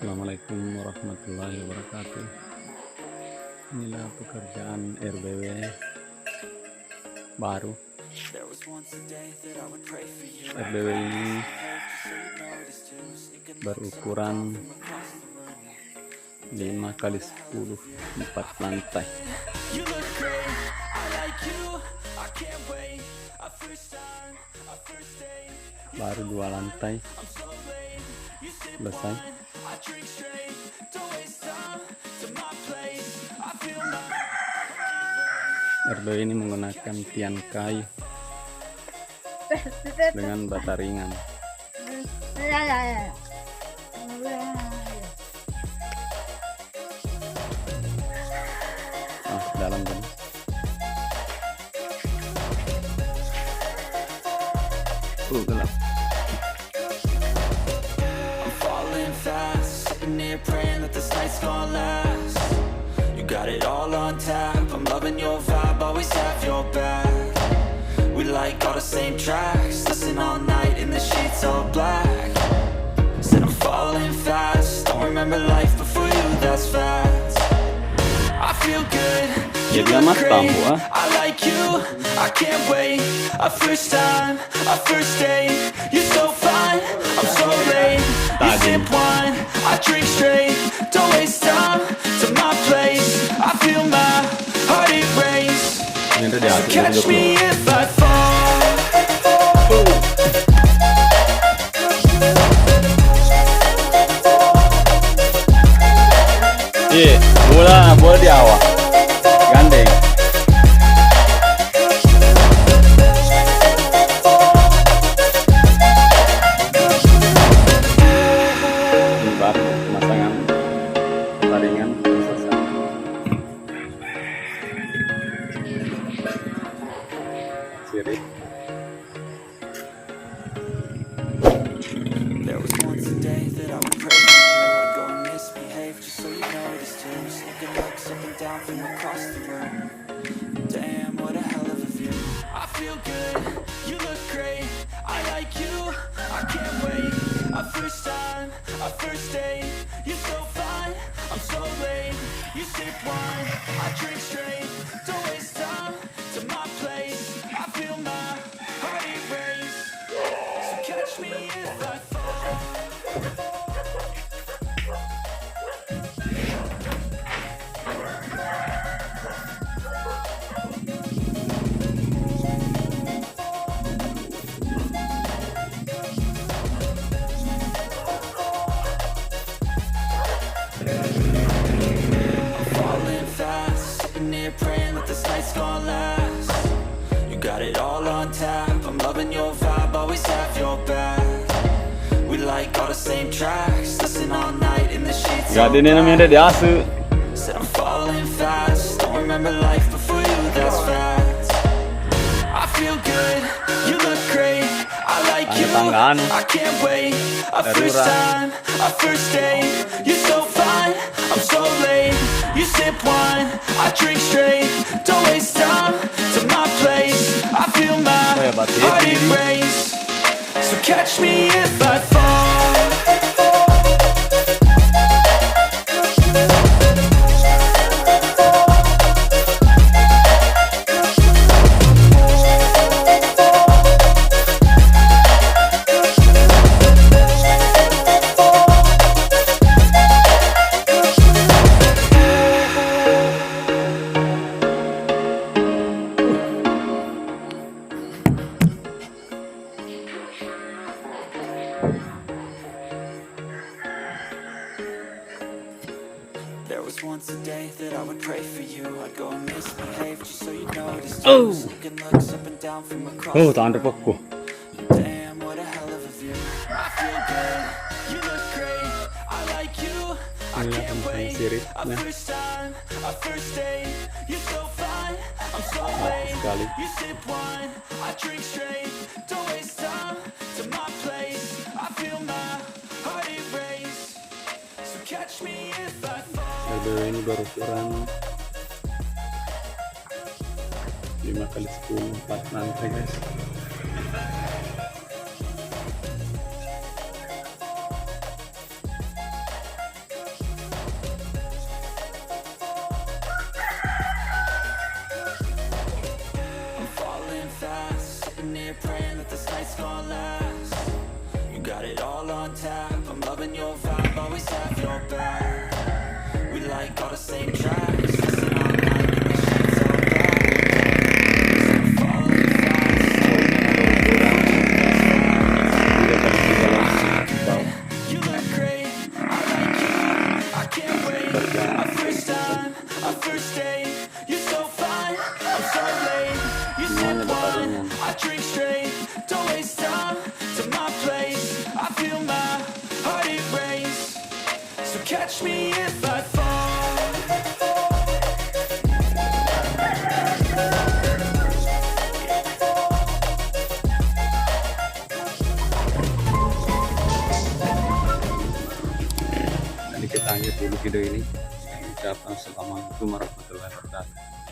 Assalamualaikum warahmatullahi wabarakatuh. Inilah pekerjaan RBW baru. RBW ini berukuran 5 kali 10, 4 lantai. Baru 2 lantai selesai. RBW ini menggunakan tiang kayu dengan bata ringan. Dalam kan. Gelap. Praying that this night's gonna last. You got it all on tap. I'm loving your vibe, always have your back. We like all the same tracks. Listen all night in the sheets all black. Said I'm falling fast. Don't remember life before you, that's facts. I feel good. You look great. I like you. I can't wait. A first time, a first date. You're so fine. I'm so late. You sip wine. I drink straight. Don't waste time to my place. I feel my heart it race. So catch me if I fall. Iya, bola di awal. Gandeng. Baru pemasangan jaringan selesai. Sirip. There was once a day that I would pray for you. I'd go and misbehave just so you noticed too. Sneaking looks up and down from across the room. Damn, what a hell of a view. I feel good, you look great. I like you, I can't wait. A first time, a first date. You're so fine, I'm so late. You sip wine, I drink straight. Don't waste time to my place. I feel my heart it race. So catch me if I fall. Praying that this night's gonna last. You got it all on tap. I'm loving your vibe, always have your back. We like all the same tracks. Listen all night in the sheets. Gak ini namanya di asu. Said I'm falling fast. Don't remember life before you, that's facts. I feel good, you look great. I like you, I can't wait. A first time, a first date. You're so fine, I'm so late. You sip wine, I drink straight. Don't waste time to my place. I feel my heart it race. So catch me if I fall. There was once a day that I would pray for you. I'd go and misbehave just so you noticed. Sneaking looks up and down from across the room. Damn, what a hell of a view. I feel good, you look great. I like you, I can't wait. A first time, a first date. You're so fine, I'm so late. You sip wine, I drink straight. Don't waste time to my place. I feel my heart it race. So catch me if I fall. RBW ini berukuran 5 kali 10, 4 lantai guys. got it all on tap. I'm loving your vibe, always have your back. We like all the same tracks, listen all night, and the shit's all black. I'm falling fast. You look great, I like you, I can't wait. Our first time, our first date. You're so fine, I'm so late. You sip wine, I drink straight. Don't waste time to my place. I feel my heart erase. So catch me if I fall. Jadi kita akhir dulu video ini. Saya ucapkan assalamualaikum warahmatullahi wabarakatuh.